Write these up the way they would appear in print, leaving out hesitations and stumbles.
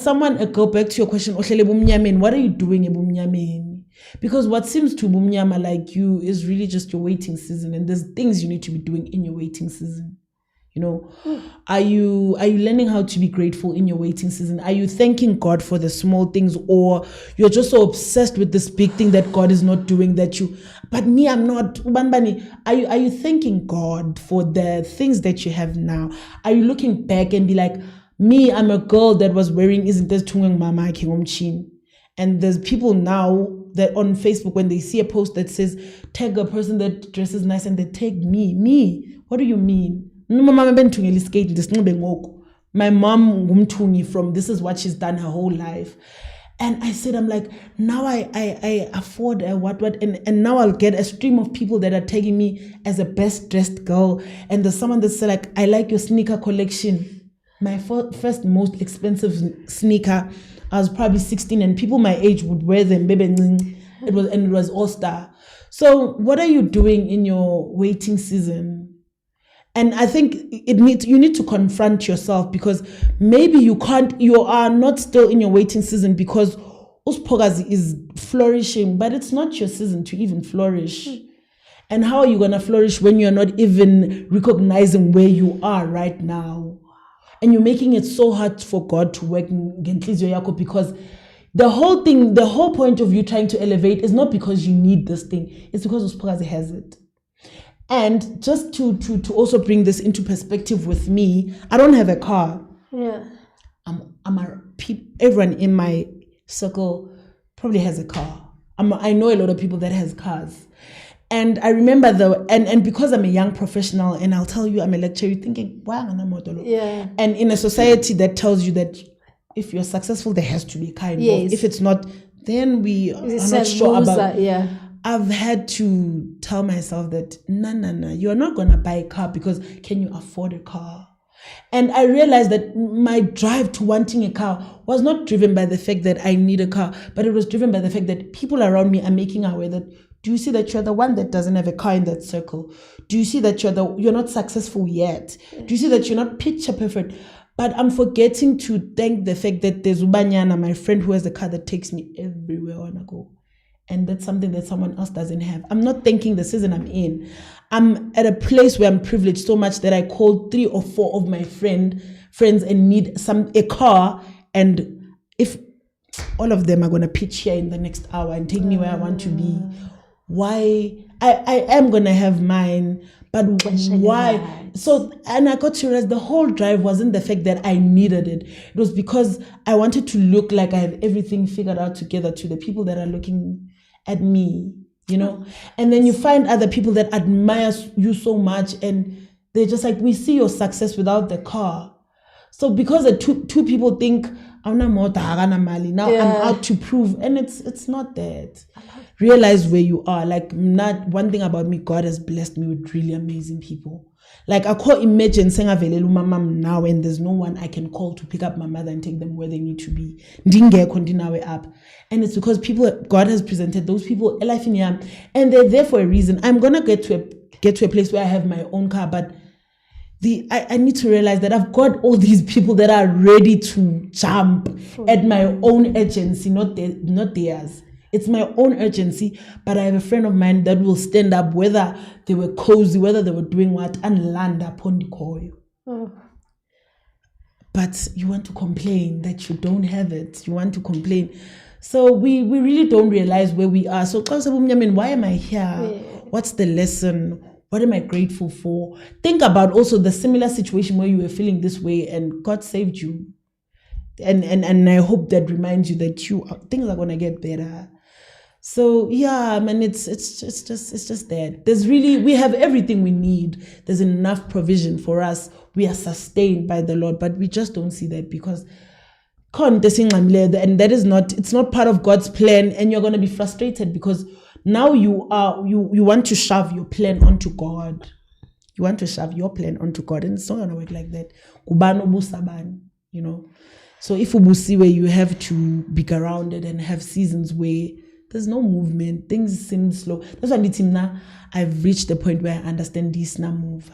Go back to your question, what are you doing ebumnyameni? Because what seems to bumnyama like you is really just your waiting season, and there's things you need to be doing in your waiting season. Are you learning how to be grateful in your waiting season? Are you thanking God for the small things, or you're just so obsessed with this big thing that God is not doing but me, I'm not. Are you thanking God for the things that you have now? Are you looking back and be like, me, I'm a girl that was wearing isn't this tungeng mama chin, and there's people now that on Facebook, when they see a post that says tag a person that dresses nice, and they tag me. What do you mean? My mom ngumthungi from this is what she's done her whole life. And I said, I'm like, now I afford a what, and now I'll get a stream of people that are tagging me as a best dressed girl. And there's someone that said, like, I like your sneaker collection. My first most expensive sneaker, I was probably 16, and people my age would wear them. It was all star. So what are you doing in your waiting season? And I think you need to confront yourself, because maybe you are not still in your waiting season because Uspogazi is flourishing, but it's not your season to even flourish. And how are you going to flourish when you're not even recognizing where you are right now? And you're making it so hard for God to work because the whole point of you trying to elevate is not because you need this thing. It's because Uspogazi has it. And just to also bring this into perspective with me, I don't have a car. Yeah. Everyone in my circle probably has a car. I know a lot of people that has cars. And I remember and because I'm a young professional, and I'll tell you I'm a lecturer, you're thinking, wow, I'm a model. Yeah. And in a society that tells you that if you're successul, there has to be a car involved. Yes. If it's not, then we are not sure about. Yeah. I've had to tell myself that, no, you're not going to buy a car because can you afford a car? And I realized that my drive to wanting a car was not driven by the fact that I need a car, but it was driven by the fact that people around me are making aware that, do you see that you're the one that doesn't have a car in that circle? Do you see that you're not successful yet? Do you see that you're not picture perfect? But I'm forgetting to thank the fact that there's Ubanyana, my friend, who has a car that takes me everywhere I want to go. And that's something that someone else doesn't have. I'm not thanking the season I'm in. I'm at a place where I'm privileged so much that I call 3 or 4 of my friends and need a car. And if all of them are going to pitch here in the next hour and take me where I want to be, why? I am going to have mine, but why? So, and I got to realize the whole drive wasn't the fact that I needed it. It was because I wanted to look like I have everything figured out together to the people that are looking at me, and then you find other people that admire you so much, and they're just like, we see your success without the car. So because the two people think, now I'm out to prove, and it's not that. Realize where you are. Like, not one thing about me, God has blessed me with really amazing people. Like, I can't imagine saying my mom now, and there's no one I can call to pick up my mother and take them where they need to be. And it's because God has presented those people a life in here, and they're there for a reason. I'm gonna get to a place where I have my own car, but I need to realize that I've got all these people that are ready to jump at my own urgency, not theirs. It's my own urgency, but I have a friend of mine that will stand up, whether they were cozy, whether they were doing what, and land upon the call. But you want to complain that you don't have it. You want to complain. So we really don't realize where we are. So, why am I here? What's the lesson? What am I grateful for? Think about also the similar situation where you were feeling this way and God saved you. And I hope that reminds you that things are gonna get better. So yeah, man, it's just that. We have everything we need. There's enough provision for us. We are sustained by the Lord, but we just don't see that because and that is it's not part of God's plan, and you're gonna be frustrated because now you want to shove your plan onto God. You want to shove your plan onto God, and it's not gonna work like that. So if ubusi where you have to be grounded and have seasons where there's no movement, things seem slow. That's why I've reached the point where I understand this na move.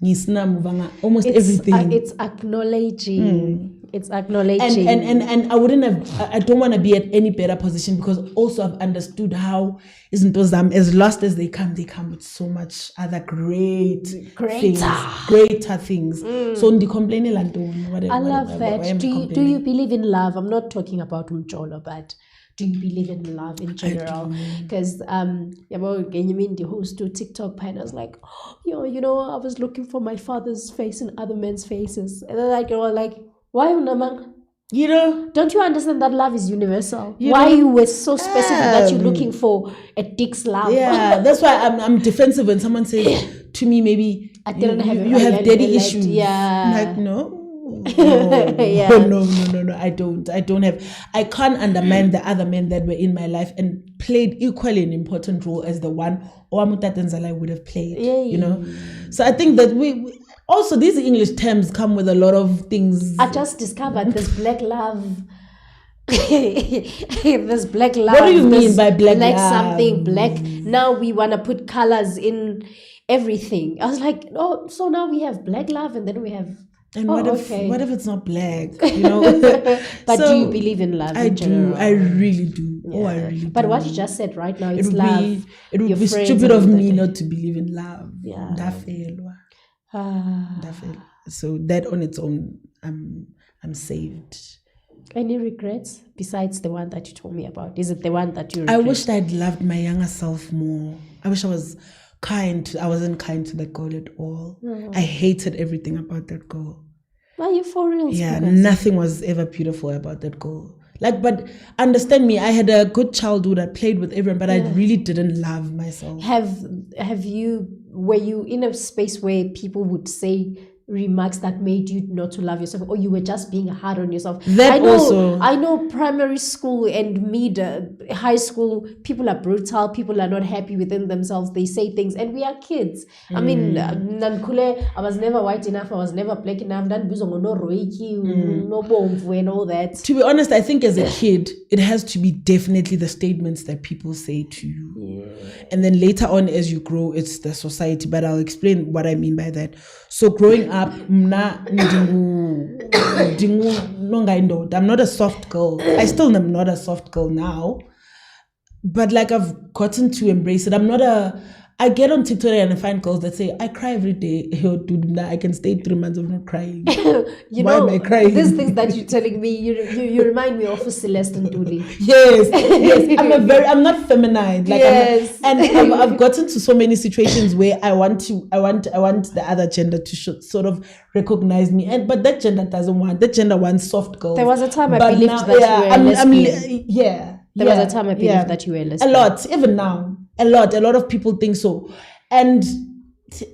Almost everything. It's acknowledging It's acknowledging. And I don't want to be at any better position, because also I've understood how isn't those as lost as they come with so much other greater things. So I love that. Do you believe in love? I'm not talking about umjolo, but do you believe in love in general? Because the host to TikTok page, I was like, you know, I was looking for my father's face in other men's faces, and then why unamang? You know, don't you understand that love is universal? Why you were so specific that you're looking for a dick's love? Yeah, that's why I'm defensive when someone says to me, maybe I didn't you have daddy issues. Yeah, I'm like, no. No, I don't have. I can't undermine the other men that were in my life and played equally an important role as the one Oamutatanzala would have played. You know, so I think that we also, these English terms come with a lot of things. I just discovered this black love. This black love. What do you mean by black love? Like something black. Now we want to put colors in everything. I was like, oh, so now we have black love, and then we have. And what if it's not black? You know. But so, do you believe in love? I do. I really do. Yeah. I really do. But what you just said right now, it's love. It would be stupid of me not to believe in love. Yeah. So that on its own, I'm saved. Any regrets besides the one that you told me about? Is it the one that you regret? I wish I'd loved my younger self more. I wish I was kind. I wasn't kind to that girl at all. I hated everything about that girl. Are you for real? Yeah, nothing was ever beautiful about that girl. But understand me, I had a good childhood. I played with everyone, but I really didn't love myself. Were you in a space where people would say remarks that made you not to love yourself, or you were just being hard on yourself? I know primary school and high school, people are brutal, people are not happy within themselves, they say things, and we are kids. I mean, I was never white enough, I was never black enough, no bomvu and all that. To be honest, I think as a kid, it has to be definitely the statements that people say to you. And then later on, as you grow, it's the society, but I'll explain what I mean by that. So growing up, I'm not a soft girl. I still am not a soft girl now, but I've gotten to embrace it. I get on TikTok and I find girls that say, I cry every day. Dude, I can stay 3 months of not crying. Why am I crying? These things that you're telling me, you remind me of Celeste and Dooley. Yes. I'm not feminine. I've gotten to so many situations where I want the other gender to sort of recognize me, but that gender doesn't want. That gender wants soft girls. There was a time I believed that you were lesbian. There was a time I believed that you were lesbian. A lot, even now. A lot of people think so, and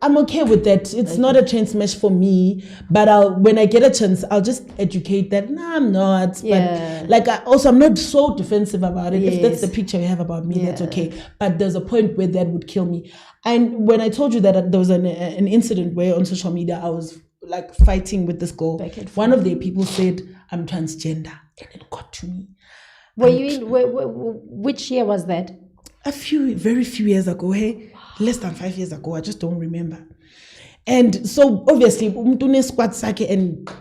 I'm okay with that. It's not a train smash for me, but when I get a chance, I'll just educate that. No, I'm not. Yeah. But I'm not so defensive about it. Yes. If that's the picture you have about me, that's okay. But there's a point where that would kill me. And when I told you that there was an incident where on social media I was fighting with this girl, one of the people said I'm transgender, and it got to me. Which year was that? Very few years ago, less than 5 years ago, I just don't remember. And so obviously, and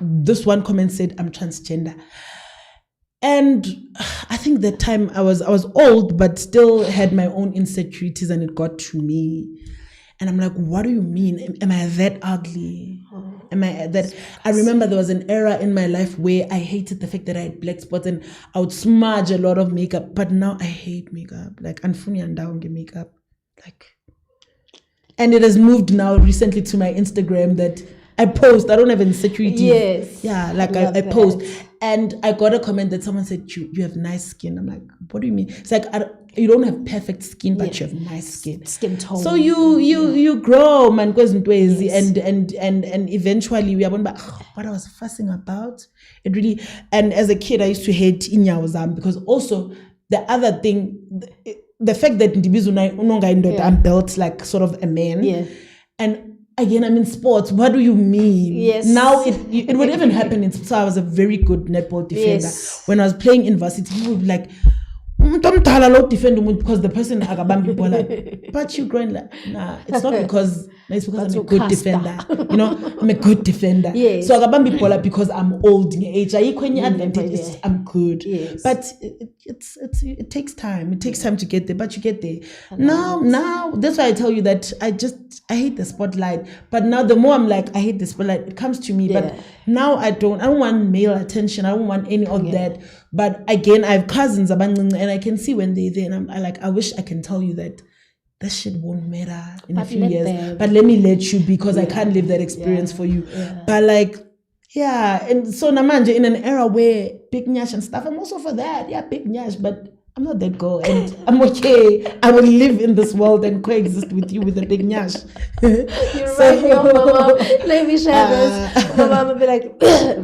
this one comment said, I'm transgender. And I think that time I was old, but still had my own insecurities, and it got to me. And I'm like, what do you mean? Am I that ugly? Am I that? I remember there was an era in my life where I hated the fact that I had black spots and I would smudge a lot of makeup. But now I hate makeup. Anfuni and down makeup. And it has moved now recently to my Instagram that I post. I don't have insecurity. Yes. Yeah, I post. And I got a comment that someone said, you have nice skin. I'm like, what do you mean? It's you don't have perfect skin, but you have nice skin. Skin tone. So you grow, man, and eventually we are what I was fussing about. It really, and as a kid, I used to hate inyawazam because also the other thing, the fact that I'm built like sort of a man. Yeah. And again, I'm in sports. What do you mean? Yes. Now it would even happen in sports. So I was a very good netball defender. Yes. When I was playing in varsity, people would be like, defend because the person akabambi bola. But you growing like, nah, it's not because I'm a good defender. I'm a good defender. Yes. So akabambi bola because I'm old in age. Advantage is I'm good. Yes. But it takes time. It takes time to get there, but you get there. Now that's why I tell you that I hate the spotlight. But now the more I'm like, I hate the spotlight, it comes to me. But now I don't want male attention. I don't want any of that. But again, I have cousins and I can see when they're there, and I wish I can tell you that shit won't matter in a few years. But let me let you, because I can't live that experience for you. But and so Namanja, in an era where big nyash and stuff, I'm also for that. Yeah, big nyash, but I'm not that girl, and I'm okay. I will live in this world and coexist with you with a big nyash. You're right, your mama. Let me share this. My mama be like, hey,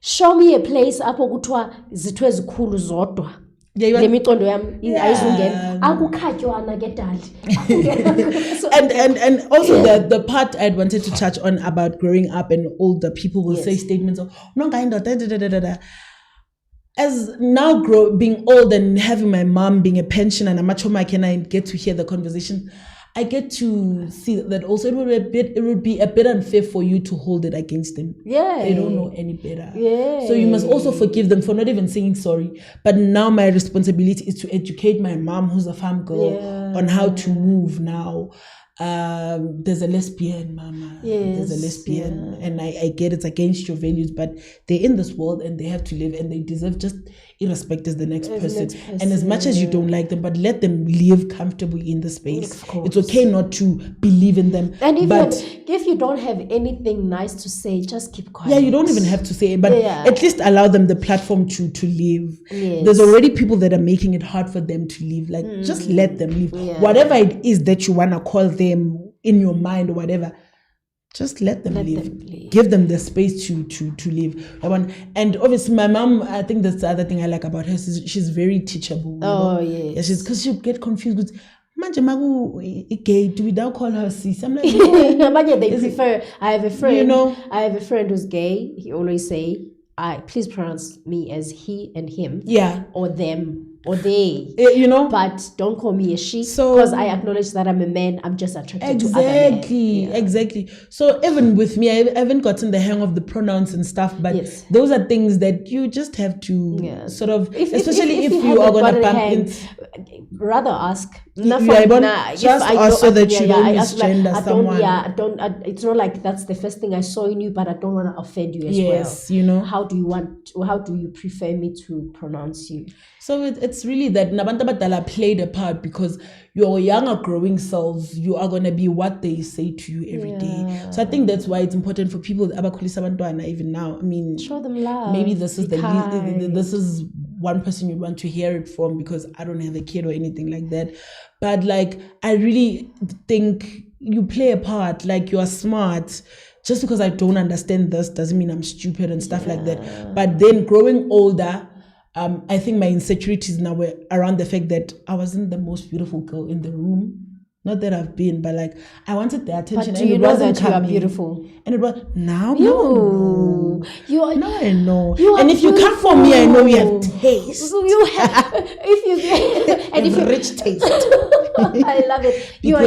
show me a place apho kuthiwa zithu ezikhulu zodwa. Lemiqondo yami ayizungena akukhatywana ke dali. And also the part I'd wanted to touch on about growing up, and older people will say statements of as now being old and having my mom being a pensioner and a machoma, and I get to hear the conversation, I get to see that also it would be a bit unfair for you to hold it against them. Yeah. They don't know any better. Yeah. So you must also forgive them for not even saying sorry. But now my responsibility is to educate my mom, who's a farm girl, on how to move now. There's a lesbian, mama. Yes, there's a lesbian. And I get it's against your values, but they're in this world and they have to live, and they deserve just irrespective as the next person. And as much as you don't like them, but let them live comfortably in the space. It's okay not to believe in them. And if you don't have anything nice to say, just keep quiet. Yeah, you don't even have to say it, but at least allow them the platform to live. Yes. There's already people that are making it hard for them to live. Like, just let them live. Yeah. Whatever it is that you want to call them in your mind or whatever, just let them live. Give them the space to live. And obviously my mom, I think that's the other thing I like about her, is she's very teachable. Yes. Yeah, because she'll get confused with manje magu gay, do we now call her sis? I'm like, no. They prefer. I have a friend. I have a friend who's gay. He always say, please pronounce me as he and him. Yeah. Or them. Or they, but don't call me a she, because I acknowledge that I'm a man. I'm just attracted to other men. Exactly. So even with me, I haven't gotten the hang of the pronouns and stuff, but those are things that you just have to sort of, especially if you are going to bump in. Rather ask. Just ask so that you don't misgender someone. It's not like that's the first thing I saw in you, but I don't want to offend you as well. Yes, How do you prefer me to pronounce you? So it's really that Nabantu Badala played a part, because your younger growing selves, you are going to be what they say to you every day. So I think that's why it's important for people, even now. I mean, show them love. Maybe this is this is one person you want to hear it from, because I don't have a kid or anything like that. But I really think you play a part. You are smart. Just because I don't understand this doesn't mean I'm stupid and stuff like that. But then growing older, I think my insecurities now were around the fact that I wasn't the most beautiful girl in the room. Not that I've been, but I wanted the attention. But do you know that you are beautiful? And it was now. No, you are. Now I know. And if you come for me, I know you have taste. You have. If you rich taste. I love it. You are